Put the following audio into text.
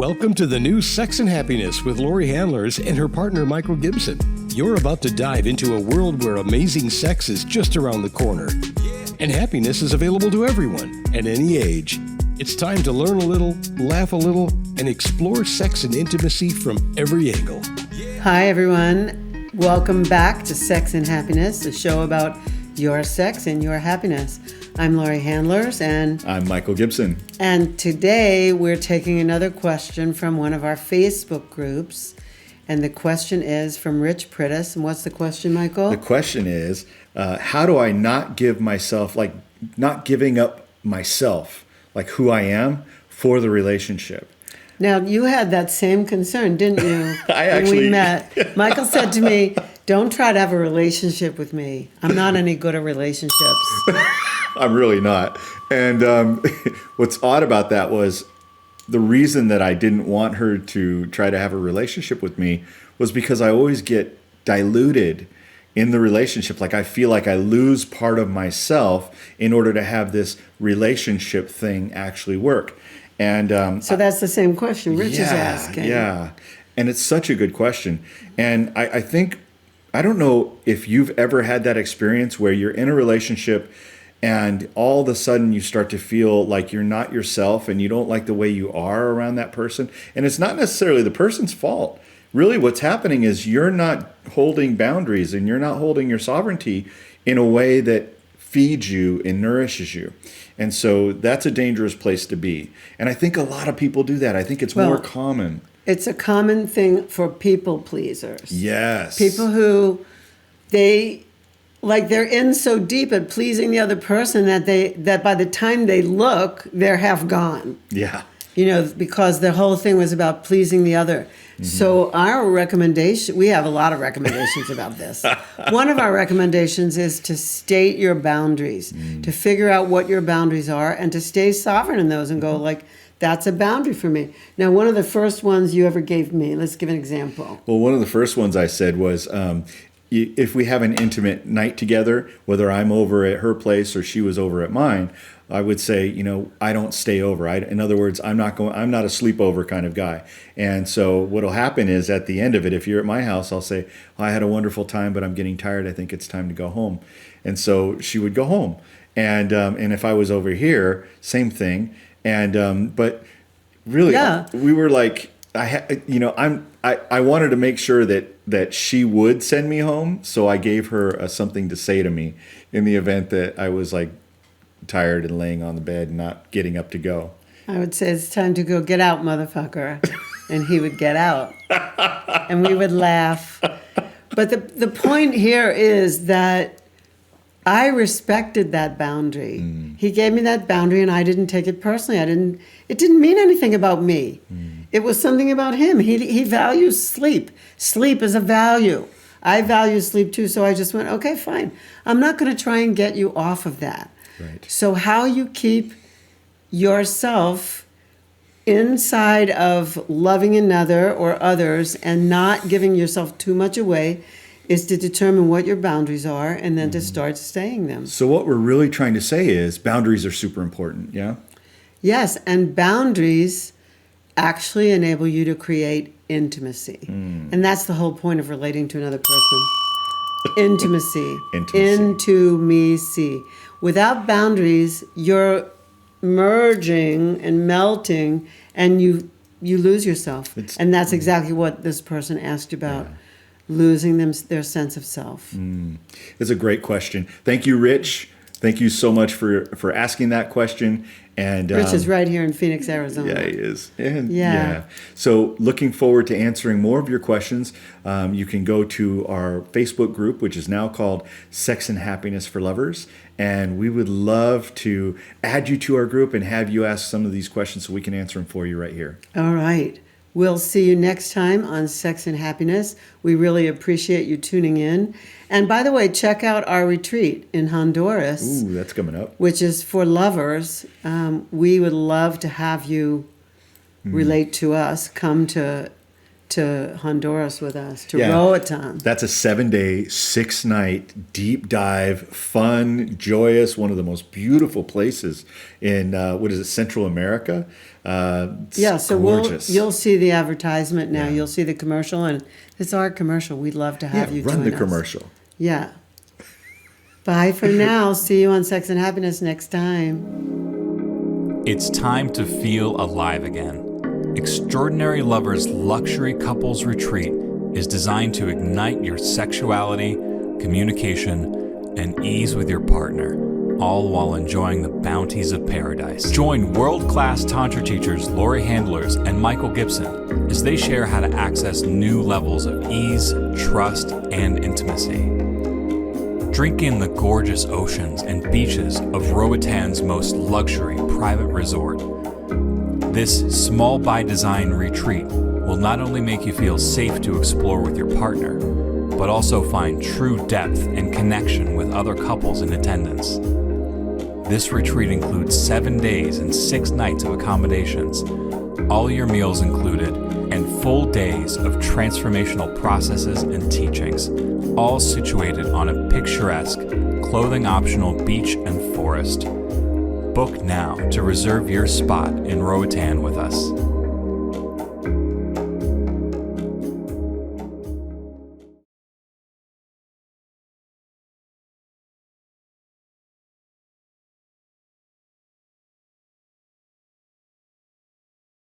Welcome to the new Sex and Happiness with Laurie Handlers and her partner Michael Gibson. You're about to dive into a world where amazing sex is just around the corner. And happiness is available to everyone at any age. It's time to learn a little, laugh a little, and explore sex and intimacy from every angle. Hi, everyone. Welcome back to Sex and Happiness, a show about your sex and your happiness. I'm Laurie Handlers, and I'm Michael Gibson. And today we're taking another question from one of our Facebook groups. And the question is from Rich Prittis. And what's the question, Michael? The question is, how do I not give myself, not giving up myself, like who I am, for the relationship? Now, you had that same concern, didn't you? When we met. Michael said to me, don't try to have a relationship with me. I'm not any good at relationships. I'm really not. And what's odd about that was the reason that I didn't want her to try to have a relationship with me was because I always get diluted in the relationship. Like I feel like I lose part of myself in order to have this relationship thing actually work. And so that's the same question Rich is asking. Yeah. And it's such a good question. And I think, I don't know if you've ever had that experience where you're in a relationship and all of a sudden you start to feel like you're not yourself and you don't like the way you are around that person. And it's not necessarily the person's fault. Really what's happening is you're not holding boundaries and you're not holding your sovereignty in a way that feeds you and nourishes you. And so that's a dangerous place to be. And I think a lot of people do that. I think it's more common. It's a common thing for people pleasers. Yes. People who they're in so deep at pleasing the other person that by the time they look, they're half gone. Yeah. Because the whole thing was about pleasing the other. Mm-hmm. So our recommendation, we have a lot of recommendations about this. One of our recommendations is to state your boundaries, to figure out what your boundaries are and to stay sovereign in those and go that's a boundary for me. Now, one of the first ones you ever gave me, let's give an example. Well, one of the first ones I said was, if we have an intimate night together, whether I'm over at her place or she was over at mine, I would say, I don't stay over. In other words, I'm not a sleepover kind of guy. And so what'll happen is at the end of it, if you're at my house, I'll say, I had a wonderful time, but I'm getting tired. I think it's time to go home. And so she would go home. And if I was over here, same thing. And but really, we were like, I wanted to make sure that she would send me home, so I gave her something to say to me in the event that I was like tired and laying on the bed and not getting up to go. I would say, it's time to go, get out, motherfucker. And he would get out. And we would laugh. But the point here is that I respected that boundary. He gave me that boundary and I didn't take it personally. It didn't mean anything about me. It was something about him. He values sleep. Sleep is a value. I value sleep too, so I just went, okay, fine. I'm not going to try and get you off of that. Right. So how you keep yourself inside of loving another or others and not giving yourself too much away is to determine what your boundaries are and then to start staying them. So what we're really trying to say is boundaries are super important, yeah? Yes, and boundaries actually enable you to create intimacy. And that's the whole point of relating to another person. Intimacy. Intimacy. Without boundaries, you're merging and melting and you lose yourself. And that's exactly what this person asked about. Yeah. Losing their sense of self. It's a great question. Thank you, Rich. Thank you so much for asking that question. And Rich is right here in Phoenix, Arizona. Yeah, he is. And so looking forward to answering more of your questions. You can go to our Facebook group, which is now called Sex and Happiness for Lovers. And we would love to add you to our group and have you ask some of these questions so we can answer them for you right here. All right. We'll see you next time on Sex and Happiness. We really appreciate you tuning in. And by the way, check out our retreat in Honduras. Ooh, that's coming up. Which is for lovers. We would love to have you relate to us, come to to Honduras with us, to Yeah. Roatan. That's a 7-day, 6-night deep dive, fun, joyous, one of the most beautiful places in Central America. It's So gorgeous. you'll see the advertisement now. Yeah. You'll see the commercial, and it's our commercial. We'd love to have you run join the us. commercial. Yeah. Bye for now. See you on Sex and Happiness next time. It's time to feel alive again. Extraordinary Lovers Luxury Couples Retreat is designed to ignite your sexuality, communication, and ease with your partner, all while enjoying the bounties of paradise. Join world-class Tantra teachers Laurie Handlers and Michael Gibson as they share how to access new levels of ease, trust, and intimacy. Drink in the gorgeous oceans and beaches of Roatan's most luxury private resort. This small by design retreat will not only make you feel safe to explore with your partner, but also find true depth and connection with other couples in attendance. This retreat includes 7 days and 6 nights of accommodations, all your meals included, and full days of transformational processes and teachings, all situated on a picturesque, clothing-optional beach and forest. Book now to reserve your spot in Roatan with us.